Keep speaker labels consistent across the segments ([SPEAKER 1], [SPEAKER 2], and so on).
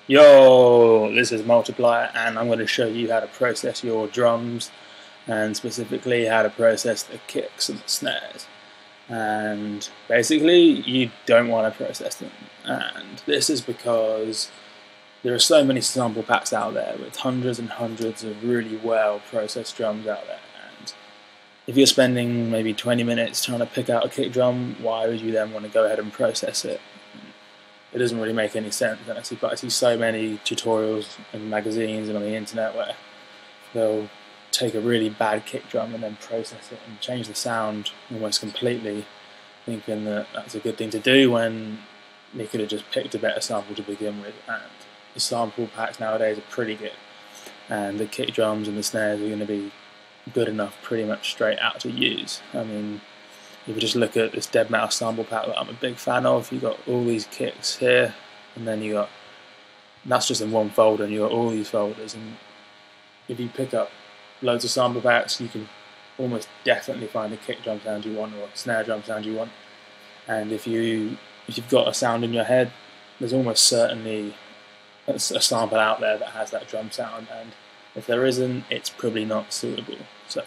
[SPEAKER 1] Yo, this is Multiplier, and I'm going to show you how to process your drums, and specifically how to process the kicks and the snares. And basically, you don't want to process them, and this is because there are so many sample packs out there with hundreds and hundreds of really well processed drums out there. And if you're spending maybe 20 minutes trying to pick out a kick drum, why would you then want to go ahead and process it? It doesn't really make any sense. And I see so many tutorials in magazines and on the internet where they'll take a really bad kick drum and then process it and change the sound almost completely, thinking that that's a good thing to do when they could have just picked a better sample to begin with. And the sample packs nowadays are pretty good, and the kick drums and the snares are going to be good enough pretty much straight out to use. I mean, if you just look at this Dead Mouse sample pack that I'm a big fan of, you got all these kicks here, and then you got, that's just in one folder, and you got all these folders. And if you pick up loads of sample packs, you can almost definitely find the kick drum sound you want or a snare drum sound you want. And if you've got a sound in your head, there's almost certainly a sample out there that has that drum sound, and if there isn't, it's probably not suitable. So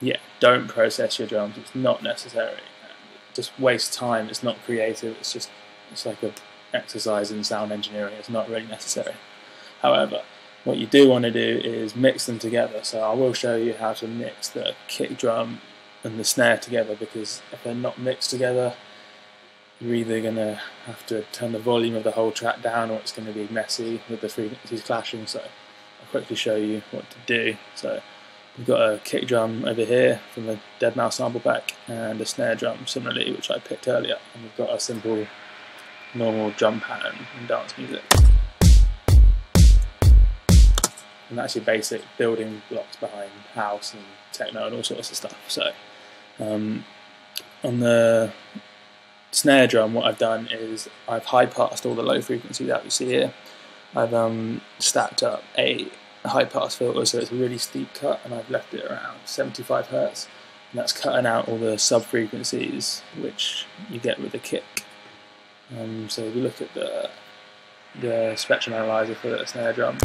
[SPEAKER 1] yeah, don't process your drums. It's not necessary. It just wastes time. It's not creative. It's like an exercise in sound engineering. It's not really necessary. However, what you do want to do is mix them together. So I will show you how to mix the kick drum and the snare together, because if they're not mixed together, you're either going to have to turn the volume of the whole track down, or it's going to be messy with the frequencies clashing. So I'll quickly show you what to do. So we've got a kick drum over here from the Dead Mouse sample pack, and a snare drum similarly, which I picked earlier. And we've got a simple normal drum pattern in dance music. And that's your basic building blocks behind house and techno and all sorts of stuff. So on the snare drum, what I've done is I've high passed all the low frequencies that you see here. I've stacked up a high pass filter, so it's a really steep cut, and I've left it around 75 Hz, and that's cutting out all the sub frequencies which you get with the kick. So if you look at the spectrum analyzer for the snare drum,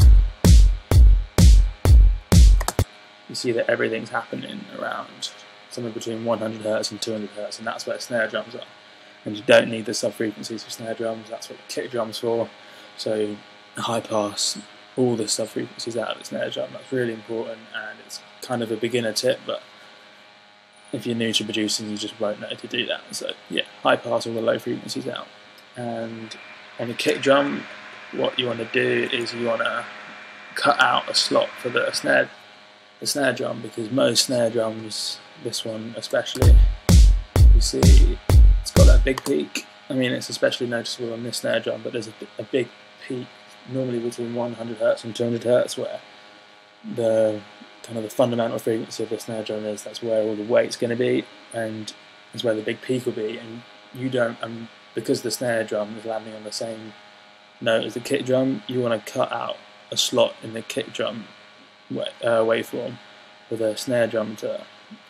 [SPEAKER 1] you see that everything's happening around somewhere between 100 Hz and 200 Hz, and that's where snare drums are. And you don't need the sub frequencies for snare drums. That's what the kick drum's for. So high pass all the sub frequencies out of the snare drum. That's really important, and it's kind of a beginner tip, but if you're new to producing, you just won't know to do that. So yeah, high pass all the low frequencies out. And on the kick drum, what you want to do is you want to cut out a slot for the snare drum, because most snare drums, this one especially, you see it's got that big peak. I mean, it's especially noticeable on this snare drum, but there's a big peak normally between 100 Hz and 200 Hz, where the kind of the fundamental frequency of the snare drum is. That's where all the weight's going to be, and that's where the big peak will be. And you don't, because the snare drum is landing on the same note as the kick drum, you want to cut out a slot in the kick drum waveform for the snare drum to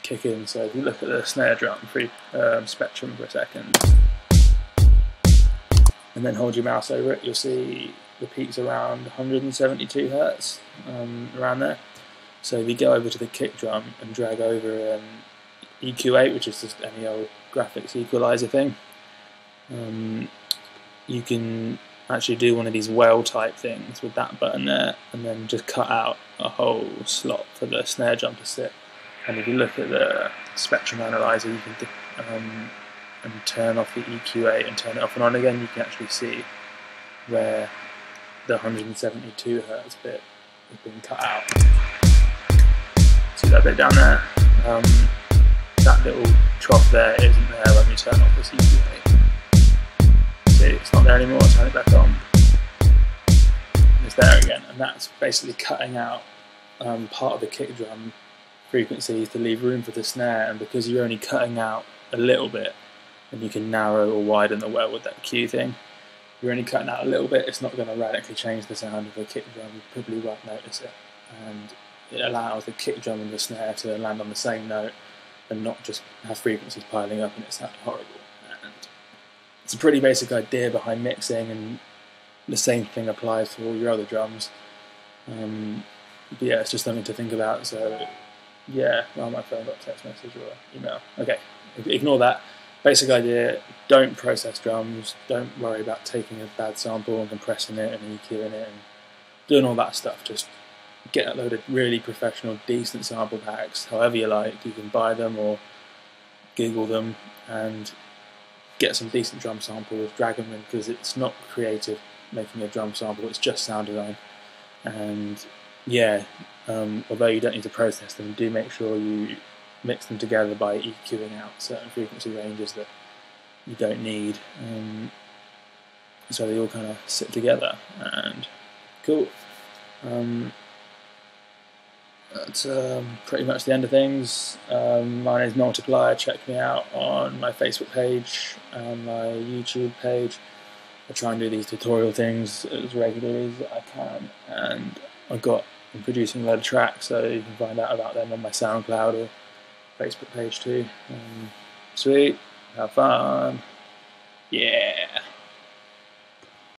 [SPEAKER 1] kick in. So if you look at the snare drum spectrum for a second, and then hold your mouse over it, you'll see the peak's around 172 Hz, around there. So if you go over to the kick drum and drag over EQ8, which is just any old graphics equalizer thing, you can actually do one of these well type things with that button there, and then just cut out a whole slot for the snare drum to sit. And if you look at the spectrum analyzer, you can and turn off the EQ8 and turn it off and on again, you can actually see where the 172 Hz bit has been cut out. See that bit down there? That little trough there isn't there when we turn off this EQ8. See, it's not there anymore. Turn it back on. It's there again, and that's basically cutting out part of the kick drum frequency to leave room for the snare. And because you're only cutting out a little bit, and you can narrow or widen the well with that Q thing, you're only cutting out a little bit. It's not going to radically change the sound of the kick drum. You probably won't notice it, and it allows the kick drum and the snare to land on the same note and not just have frequencies piling up and it sounds horrible. And it's a pretty basic idea behind mixing, and the same thing applies for all your other drums. But yeah, it's just something to think about. So yeah, well, my phone got a text message or email. Okay, ignore that. Basic idea: don't process drums. Don't worry about taking a bad sample and compressing it and EQing it and doing all that stuff. Just get a load of really professional, decent sample packs, however you like. You can buy them or Google them and get some decent drum samples, drag them in, because it's not creative making a drum sample, it's just sound design. And yeah, although you don't need to process them, do make sure you mix them together by EQing out certain frequency ranges that you don't need, so they all kind of sit together. And cool. That's pretty much the end of things. My name is Multiplier. Check me out on my Facebook page and my YouTube page. I try and do these tutorial things as regularly as I can, and I'm producing a load of tracks, so you can find out about them on my SoundCloud or Facebook page too. Sweet, have fun, yeah.